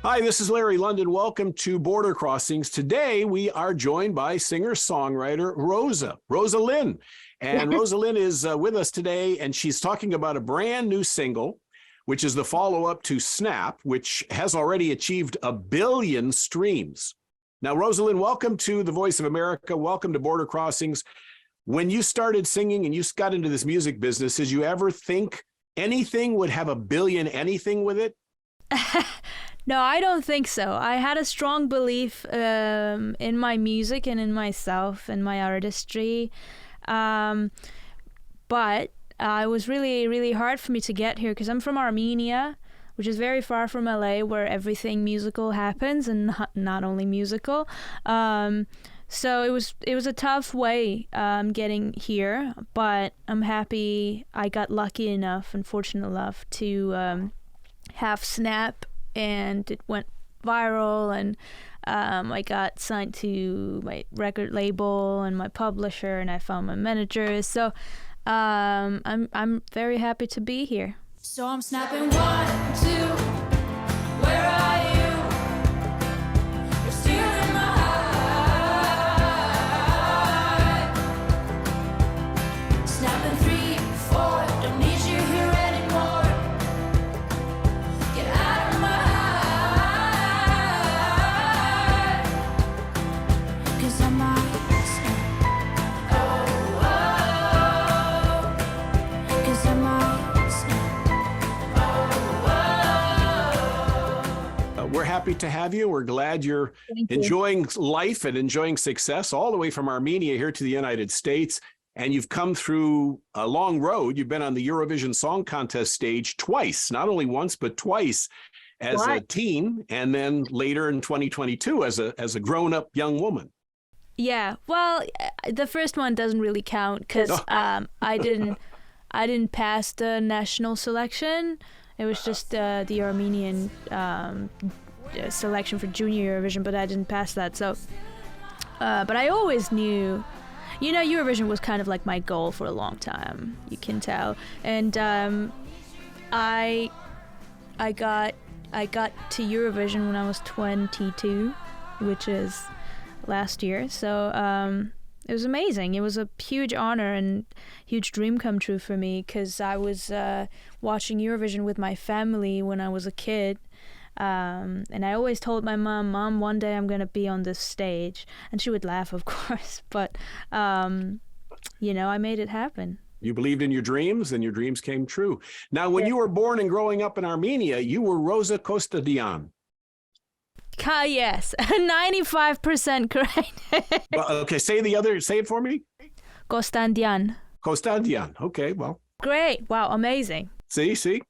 Hi, this is Larry London. Welcome to Border Crossings. Today, we are joined by singer-songwriter Rosa Linn. And Rosa Linn is with us today, and she's talking about a brand new single, which is the follow-up to Snap, which has already achieved 1 billion streams. Now, Rosa Linn, welcome to the Voice of America. Welcome to Border Crossings. When you started singing and you got into this music business, did you ever think anything would have 1 billion anything with it? No, I don't think so. I had a strong belief in my music and in myself and my artistry. But it was really, really hard for me to get here because I'm from Armenia, which is very far from LA, where everything musical happens, and not only musical. So it was a tough way getting here, but I'm happy I got lucky enough and fortunate enough to have Snap, and it went viral, and I got signed to my record label and my publisher, and I found my manager. So I'm very happy to be here. So I'm snapping 1, 2. Where are you? You're stealing my heart. Snapping 3, 4. Don't need you here anymore. Get out of my heart. 'Cause I might snap. Oh, oh. 'Cause I might snap. We're happy to have you. We're glad you're enjoying life and enjoying success all the way from Armenia here to the United States. And you've come through a long road. You've been on the Eurovision Song Contest stage twice, not only once, but twice as a teen, and then later in 2022 as a grown-up young woman. Yeah, well, the first one doesn't really count because I didn't pass the national selection. It was just the Armenian selection for Junior Eurovision, but I didn't pass that. So, but I always knew, Eurovision was kind of like my goal for a long time. You can tell, and I got to Eurovision when I was 22, which is last year. So it was amazing. It was a huge honor and huge dream come true for me because I was watching Eurovision with my family when I was a kid. And I always told my mom, one day I'm going to be on this stage. And she would laugh, of course. But, I made it happen. You believed in your dreams, and your dreams came true. Now, when you were born and growing up in Armenia, you were Rosa Kostadyan. Yes, 95% correct. Okay, say it for me. Kostadyan. Kostadyan. Okay, well. Great. Wow, amazing. See?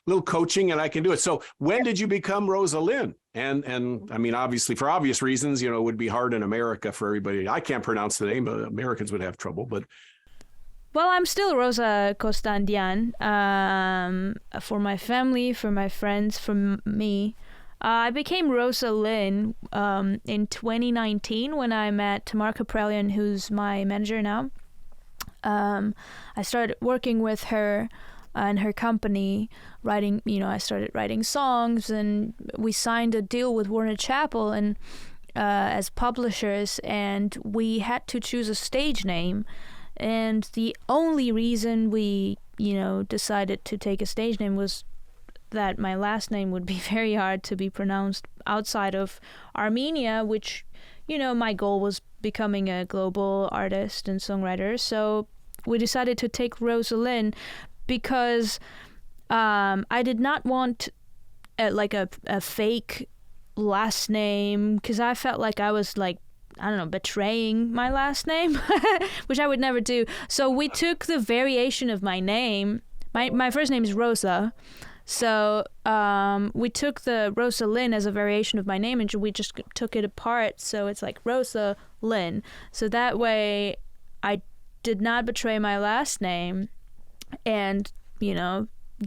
Little coaching and I can do it. So when did you become Rosa Linn? And I mean, obviously, for obvious reasons, it would be hard in America for everybody. I can't pronounce the name, but Americans would have trouble. But well, I'm still Rosa Kostadyan. For my family, for my friends, for me. I became Rosa Linn in 2019 when I met Tamar Kaprelian, who's my manager now. I started working with her and her company, I started writing songs, and we signed a deal with Warner Chappell and as publishers, and we had to choose a stage name. And the only reason we, decided to take a stage name was that my last name would be very hard to be pronounced outside of Armenia, which, my goal was becoming a global artist and songwriter. So we decided to take Rosa Linn because I did not want a fake last name, because I felt like I was betraying my last name, which I would never do. So we took the variation of my name. My first name is Rosa. So we took the Rosa Linn as a variation of my name, and we just took it apart. So it's like Rosa Linn. So that way I did not betray my last name and,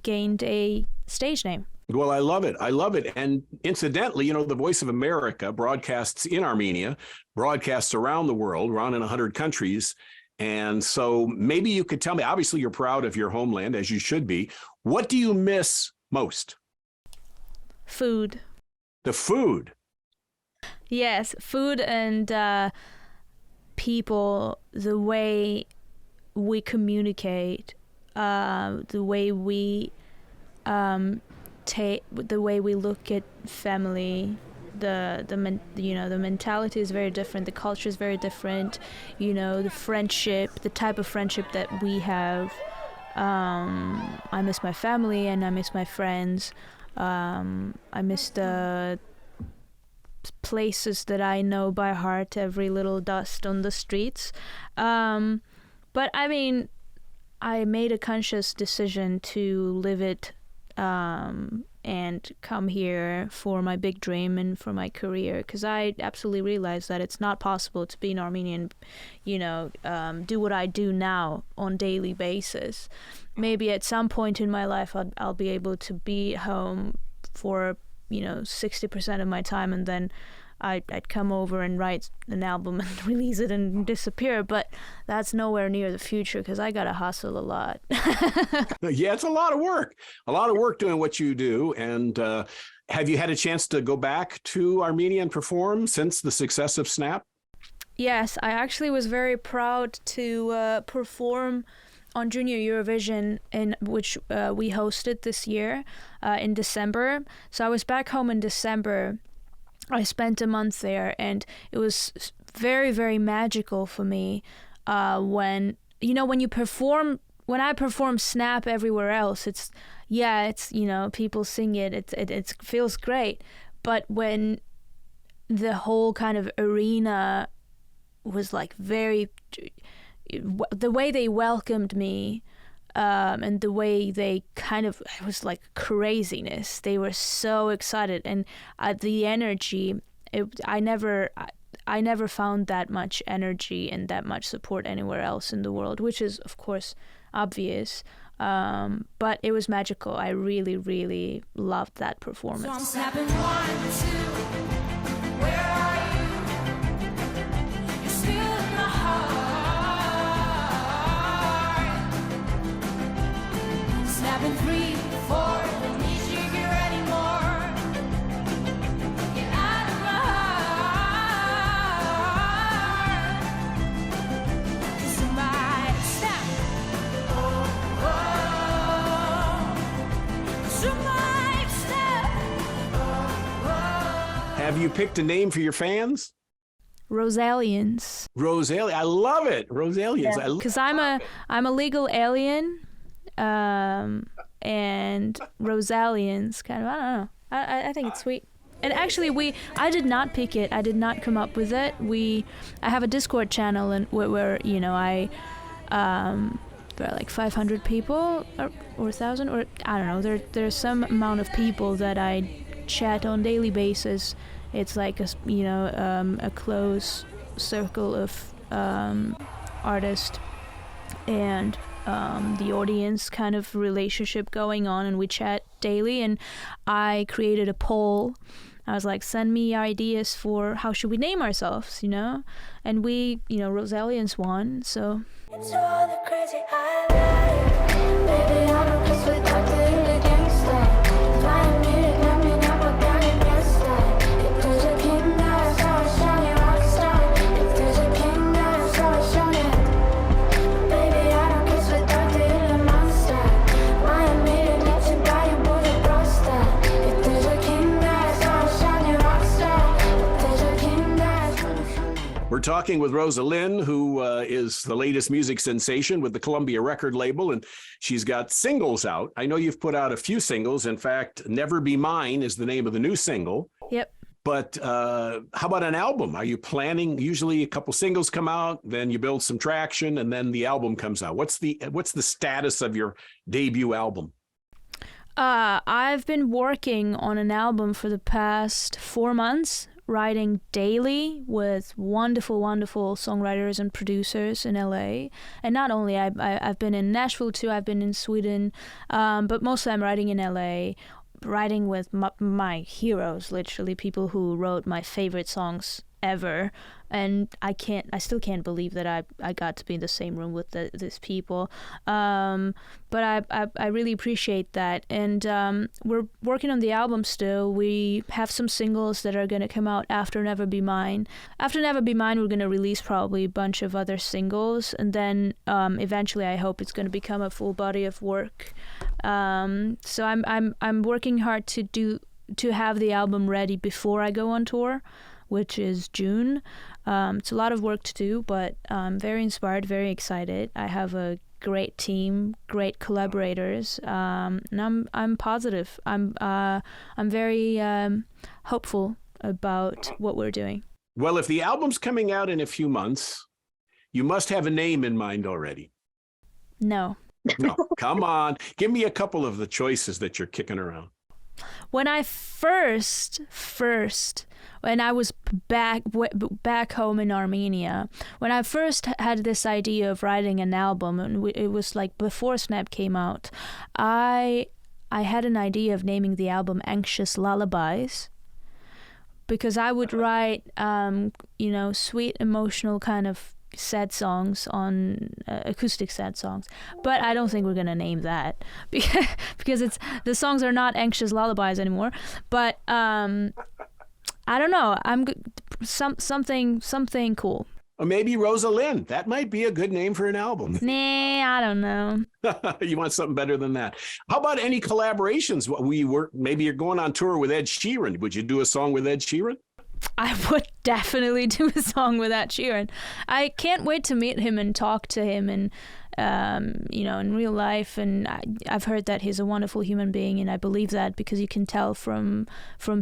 gained a stage name. Well, I love it. And incidentally, the Voice of America broadcasts in Armenia, broadcasts around the world, around in 100 countries. And so maybe you could tell me, obviously you're proud of your homeland, as you should be. What do you miss most? Food. The food. Yes, food and people, the way we communicate, the way we the way we look at family, the mentality is very different, the culture is very different, the friendship, the type of friendship that we have. I miss my family and I miss my friends. I miss the places that I know by heart, every little dust on the streets. But I mean, I made a conscious decision to live it and come here for my big dream and for my career, because I absolutely realized that it's not possible to be an Armenian, do what I do now on daily basis. Maybe at some point in my life I'll be able to be home for 60% of my time, and then I'd come over and write an album and release it and disappear. But that's nowhere near the future, because I gotta hustle a lot. Yeah, it's a lot of work doing what you do. And have you had a chance to go back to Armenia and perform since the success of Snap? Yes, I actually was very proud to perform on Junior Eurovision, in which we hosted this year in December. So I was back home in December. I spent a month there, and it was very, very magical for me when you perform. When I perform Snap everywhere else, it's people sing it. It feels great, but when the whole kind of arena was like the way they welcomed me, and the way they it was like craziness. They were so excited, and the energy, I never found that much energy and that much support anywhere else in the world, which is of course obvious, but it was magical. I really, really loved that performance. So I'm snapping 1, 2. Where are you? You're still in my heart. Snapping 3, 4. Don't need you here anymore. Get out of my heart. 'Cause you might snap. Oh, 'cause you might snap. Have you picked a name for your fans? Rosalians. Rosalia. I love it. Rosalians. Yeah. Because I'm a legal alien, and Rosalians, kind of, I don't know. I think it's sweet. And actually, I did not pick it. I did not come up with it. I have a Discord channel, and where there are like 500 people or 1,000, or I don't know. There's some amount of people that I chat on daily basis. It's like a close circle of artists and the audience kind of relationship going on, and we chat daily. And I created a poll. I was like, send me ideas for how should we name ourselves, and we, Rosalians won. So Into all the crazy highlights. Baby, I don't kiss with Dr. the gangster. Flying music, let me know what kind of gangster. If there's a king that's always shining rockstar. If there's a king that's always shining. Baby, I don't kiss with Dr. the monster. Flying music, let you buy your booty roster. If there's a king that's always shining rockstar. If there's a king that's always shining. We're talking with Rosa Linn, who is the latest music sensation with the Columbia record label, and she's got singles out. I know you've put out a few singles. In fact, Never Be Mine is the name of the new single. yep. But how about an album? Are you planning? Usually a couple singles come out, then you build some traction, and then the album comes out. What's the status of your debut album? I've been working on an album for the past 4 months, writing daily with wonderful, wonderful songwriters and producers in LA. And not only, I've been in Nashville too, I've been in Sweden, but mostly I'm writing in LA, writing with my heroes, literally people who wrote my favorite songs ever. And I still can't believe that I got to be in the same room with these people. But I really appreciate that. And we're working on the album still. We have some singles that are going to come out after Never Be Mine. After Never Be Mine, we're going to release probably a bunch of other singles. And then eventually I hope it's going to become a full body of work. So I'm working hard to have the album ready before I go on tour, which is June. It's a lot of work to do, but I'm very inspired, very excited. I have a great team, great collaborators, and I'm positive. I'm very hopeful about what we're doing. Well, if the album's coming out in a few months, you must have a name in mind already. No. No, come on. Give me a couple of the choices that you're kicking around. When I first, when I was back home in Armenia, when I first had this idea of writing an album, and it was like before Snap came out, I had an idea of naming the album Anxious Lullabies, because I would write, sweet, emotional kind of sad songs on acoustic sad songs, but I don't think we're gonna name that because the songs are not anxious lullabies anymore. But I don't know. Something cool. Or maybe Rosa Linn. That might be a good name for an album. Nah, I don't know. You want something better than that? How about any collaborations? Maybe you're going on tour with Ed Sheeran. Would you do a song with Ed Sheeran? I would definitely do a song with Ed Sheeran. I can't wait to meet him and talk to him and in real life. And I've heard that he's a wonderful human being, and I believe that because you can tell from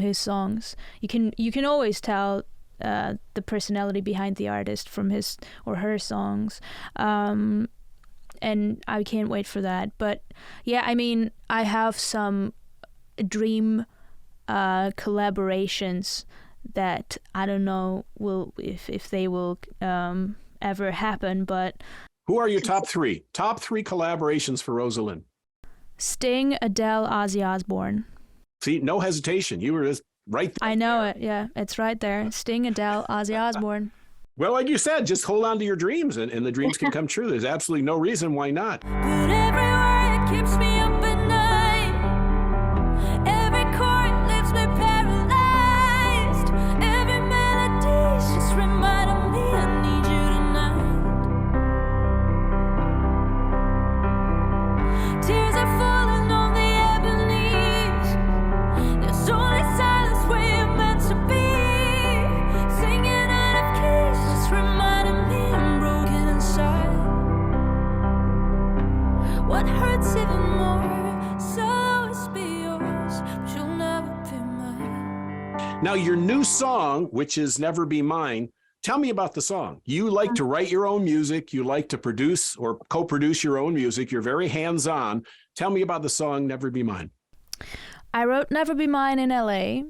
his songs. You can always tell the personality behind the artist from his or her songs. And I can't wait for that. But yeah, I mean, I have some dream collaborations that I don't know if they will ever happen, but who are your top three collaborations for Rosa Linn? Sting, Adele, Ozzy Osbourne. See, no hesitation. You were just right there. I know it. Yeah, it's right there. Sting, Adele, Ozzy Osbourne. Well, like you said, just hold on to your dreams, and the dreams can come true. There's absolutely no reason why not. But everywhere it keeps me up at night. Every chord leaves me paralyzed. Every melody's just reminding me I need you tonight. Tears are falling on the ebonies. There's only silence where you're meant to be. Singing out of keys, just reminding me I'm broken inside. What hurts even more, so always be yours, but you'll never be mine. Now, your new song, which is Never Be Mine, tell me about the song. You like to write your own music. You like to produce or co-produce your own music. You're very hands-on. Tell me about the song Never Be Mine. I wrote Never Be Mine in LA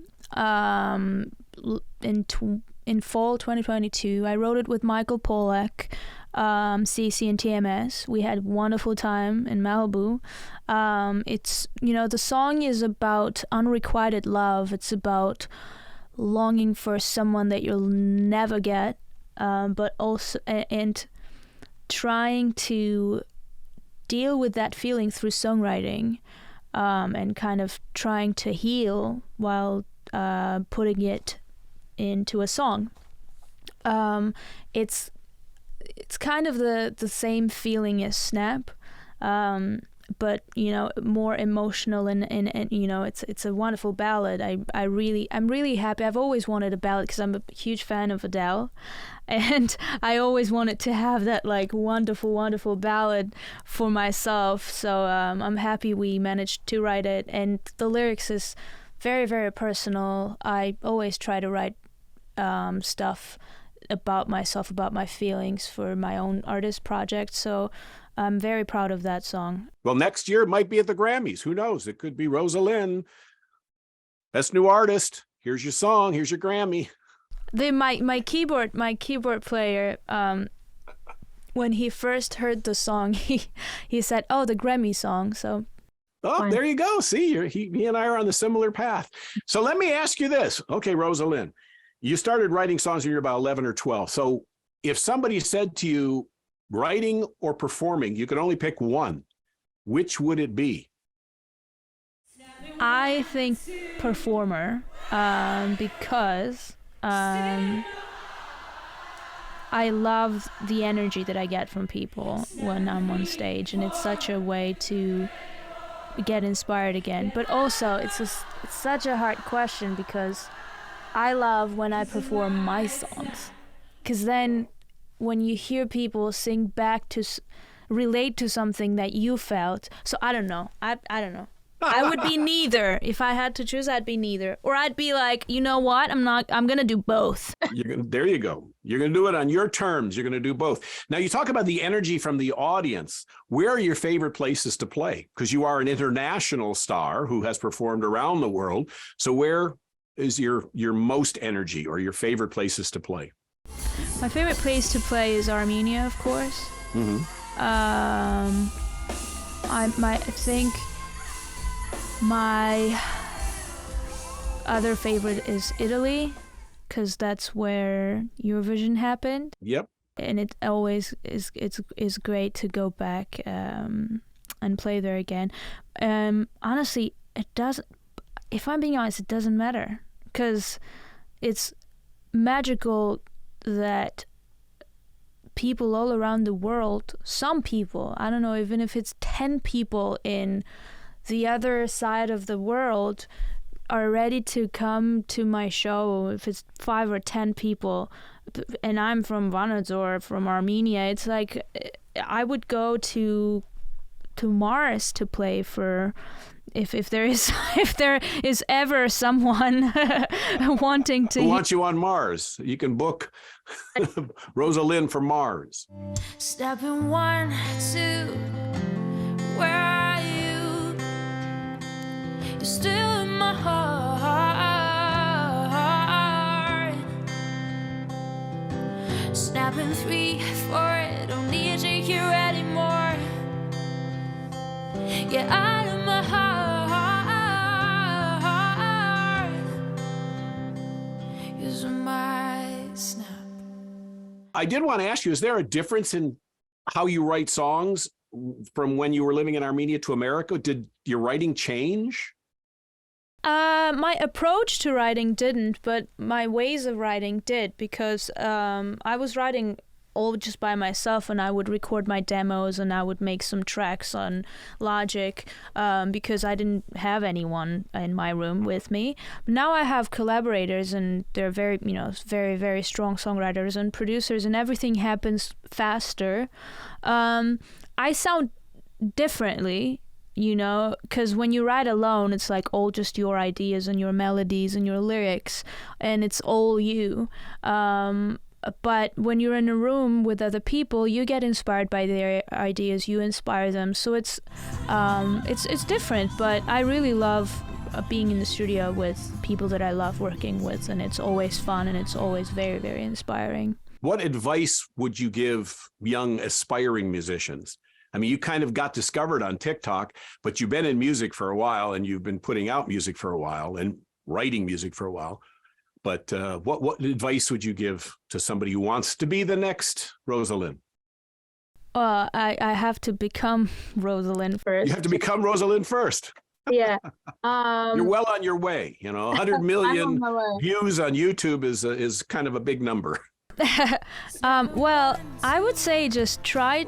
in fall 2022. I wrote it with Michael Pollack, CC and TMS. We had a wonderful time in Malibu. It's, the song is about unrequited love. It's about longing for someone that you'll never get, but also and trying to deal with that feeling through songwriting, and kind of trying to heal while putting it into a song. It's kind of the same feeling as Snap, but more emotional and it's a wonderful ballad. I'm really happy. I've always wanted a ballad because I'm a huge fan of Adele, and I always wanted to have that like wonderful ballad for myself. So I'm happy we managed to write it, and the lyrics is very, very personal. I always try to write stuff about myself, about my feelings for my own artist project. So I'm very proud of that song. Well, next year it might be at the Grammys. Who knows? It could be Rosa Linn, Best New Artist. Here's your song. Here's your Grammy. My keyboard player, when he first heard the song, he said, "Oh, the Grammy song." So. Oh, Fine. There you go. See, he and I are on the similar path. So let me ask you this. Okay, Rosa Linn, You started writing songs when you were about 11 or 12. So if somebody said to you, writing or performing, you could only pick one, which would it be? I think performer, because I love the energy that I get from people when I'm on stage, and it's such a way to get inspired again. But also, it's such a hard question, because I love when I perform my songs, because then when you hear people sing back to relate to something that you felt. So I don't know. I don't know. I would be neither. If I had to choose, I'd be neither. Or I'd be like, you know what? I'm going to do both. There you go. You're going to do it on your terms. You're going to do both. Now, you talk about the energy from the audience. Where are your favorite places to play? Because you are an international star who has performed around the world. So where is your most energy, or your favorite places to play? My favorite place to play is Armenia, of course. Mm-hmm. I think my other favorite is Italy, because that's where Eurovision happened. Yep. And it always is great to go back and play there again. Honestly, it doesn't. If I'm being honest, it doesn't matter, because it's magical that people all around the world, some people, I don't know, even if it's 10 people in the other side of the world, are ready to come to my show. If it's 5 or 10 people, and I'm from Vanadzor, from Armenia, it's like I would go to Mars to play for. If there is ever someone wanting to, who wants you on Mars, you can book Rosa Linn for Mars. Step in 1, 2, where are you? You're still in my heart. Snapping 3, 4, don't need you here anymore. Get out of my heart. Use my snap. I did want to ask you, is there a difference in how you write songs from when you were living in Armenia to America? Did your writing change? My approach to writing didn't, but my ways of writing did, because I was writing all just by myself, and I would record my demos and I would make some tracks on Logic because I didn't have anyone in my room with me. Now I have collaborators, and they're very, very, very strong songwriters and producers, and everything happens faster. I sound differently, because when you write alone, it's like all just your ideas and your melodies and your lyrics, and it's all you. But when you're in a room with other people, you get inspired by their ideas, you inspire them. So it's different, but I really love being in the studio with people that I love working with, and it's always fun, and it's always very, very inspiring. What advice would you give young aspiring musicians? I mean, you kind of got discovered on TikTok, but you've been in music for a while, and you've been putting out music for a while and writing music for a while. But what advice would you give to somebody who wants to be the next Rosa Linn? I have to become Rosa Linn first. You have to become Rosa Linn first. Yeah. You're well on your way. 100 million views on YouTube is kind of a big number. Well, I would say just try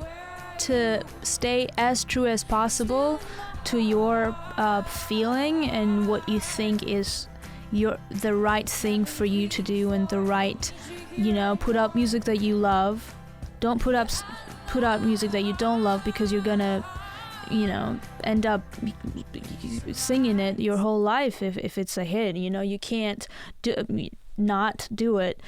to stay as true as possible to your feeling and what you think is the right thing for you to do, and the right, put out music that you love. Don't put out music that you don't love, because you're gonna end up singing it your whole life if it's a hit. You can't not do it.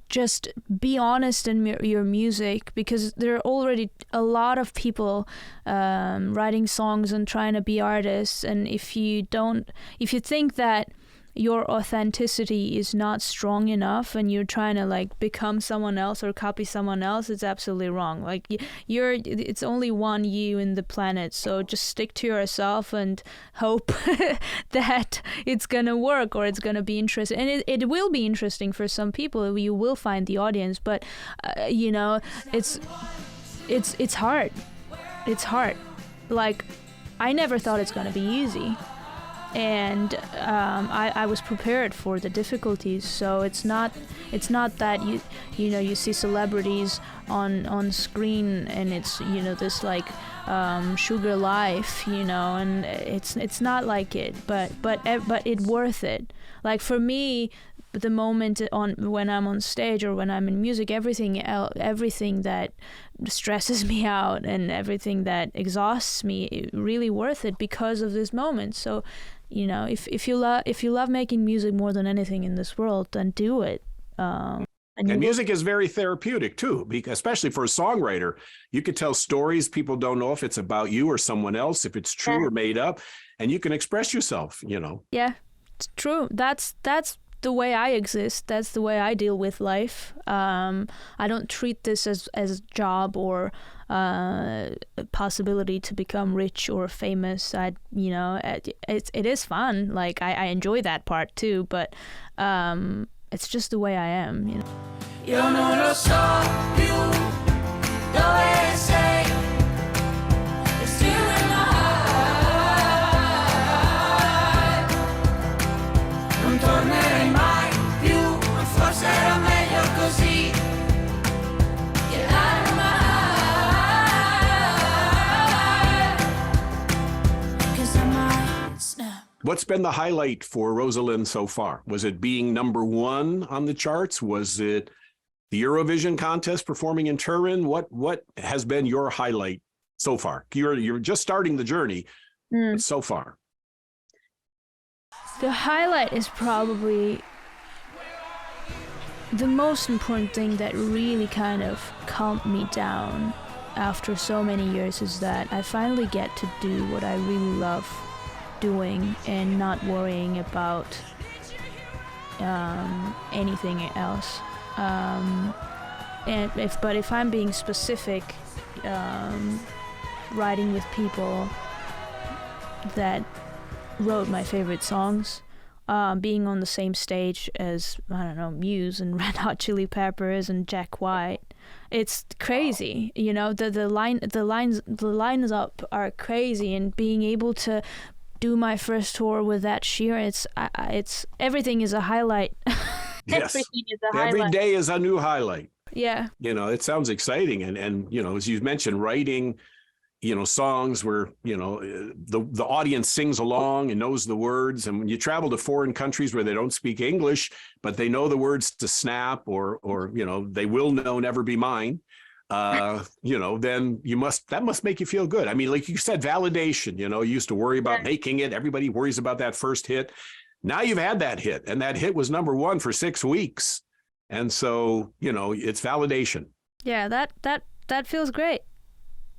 Just be honest in your music, because there are already a lot of people writing songs and trying to be artists, and if you think that your authenticity is not strong enough and you're trying to like become someone else or copy someone else, it's absolutely wrong. Like it's only one you in the planet, so just stick to yourself and hope that it's gonna work or it's gonna be interesting. And it will be interesting for some people. You will find the audience, but you know, it's hard. It's hard. Like, I never thought it's gonna be easy. And I was prepared for the difficulties. So it's not that you know you see celebrities on screen and it's, you know, this like sugar life, you know, and it's not like it, but it worth it. Like for me, the moment when I'm on stage or when I'm in music, everything that stresses me out and everything that exhausts me, really worth it because of this moment. So, you know, if you love making music more than anything in this world, then do it. And music is very therapeutic too, because especially for a songwriter, you could tell stories. People don't know if it's about you or someone else, if it's true or made up, and you can express yourself, you know. Yeah, it's true. That's the way I exist. That's the way I deal with life. I don't treat this as a job or a possibility to become rich or famous. You know, it is fun. Like I enjoy that part too, but it's just the way I am, you know. Io non lo so più dove sei. You're still in my heart. Non tornerai mai più, ma forse era meglio così. Get out of my heart. 'Cause I might snap. What's been the highlight for Rosa Linn so far? Was it being number one on the charts? Was it the Eurovision contest, performing in Turin? What has been your highlight so far? You're just starting the journey, but so far. The highlight is probably the most important thing that really kind of calmed me down after so many years is that I finally get to do what I really love doing and not worrying about anything else. But if I'm being specific, writing with people that wrote my favorite songs, being on the same stage as, I don't know, Muse and Red Hot Chili Peppers and Jack White, it's crazy. You know, the lines up are crazy, and being able to do my first tour with that Sheeran, it's everything is a highlight. Yes. Everything is a highlight. Every day is a new highlight. Yeah. You know, it sounds exciting. And you know, as you mentioned, writing, you know, songs where, you know, the audience sings along and knows the words. And when you travel to foreign countries where they don't speak English, but they know the words to Snap or you know, they will know Never Be Mine, you know, then that must make you feel good. I mean, like you said, validation, you know, you used to worry about making it. Everybody worries about that first hit. Now you've had that hit, and that hit was number one for 6 weeks. And so, you know, it's validation. Yeah, that feels great.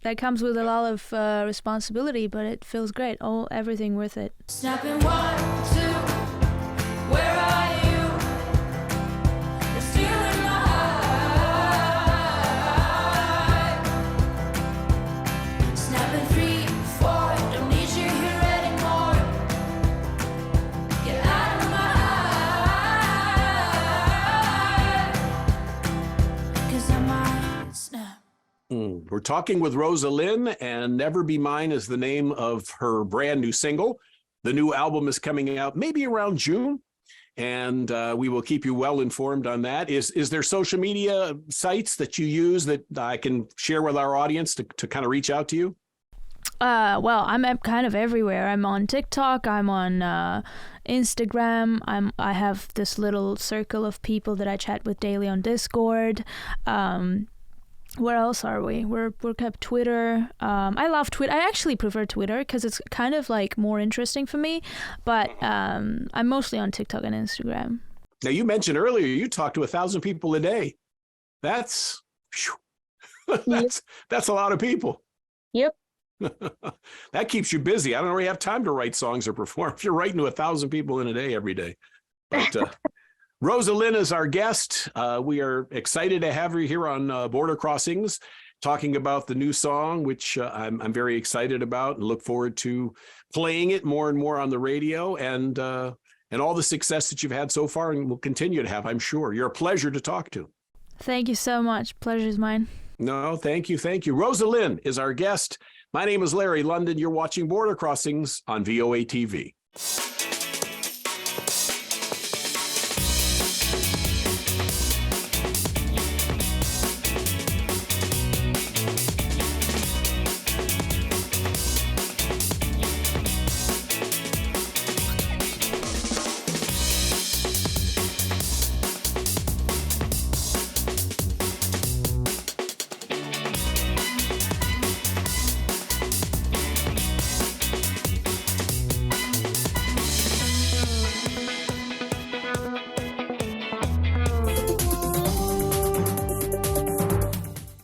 That comes with a lot of responsibility, but it feels great. Everything worth it. Snapping 1, 2, where are you? You're still in my heart. Snapping 3, 4, don't need you here anymore. Get out of my heart. 'Cause I might snap. We're talking with Rosa Linn, and Never Be Mine is the name of her brand new single. The new album is coming out maybe around June, and we will keep you well informed on that. Is there social media sites that you use that I can share with our audience to kind of reach out to you? Well, I'm kind of everywhere. I'm on TikTok. I'm on Instagram. I have this little circle of people that I chat with daily on Discord. Where else are we? We're kept Twitter. I love Twitter. I actually prefer Twitter because it's kind of like more interesting for me. But I'm mostly on TikTok and Instagram. Now, you mentioned earlier you talk to 1,000 people a day. That's a lot of people. Yep. That keeps you busy. I don't really have time to write songs or perform if you're writing to 1,000 people in a day every day. But Rosa Linn is our guest. We are excited to have her here on Border Crossings, talking about the new song, which I'm very excited about and look forward to playing it more and more on the radio, and all the success that you've had so far and will continue to have, I'm sure. You're a pleasure to talk to. Thank you so much. Pleasure's mine. No, thank you. Thank you. Rosa Linn is our guest. My name is Larry London. You're watching Border Crossings on VOA TV.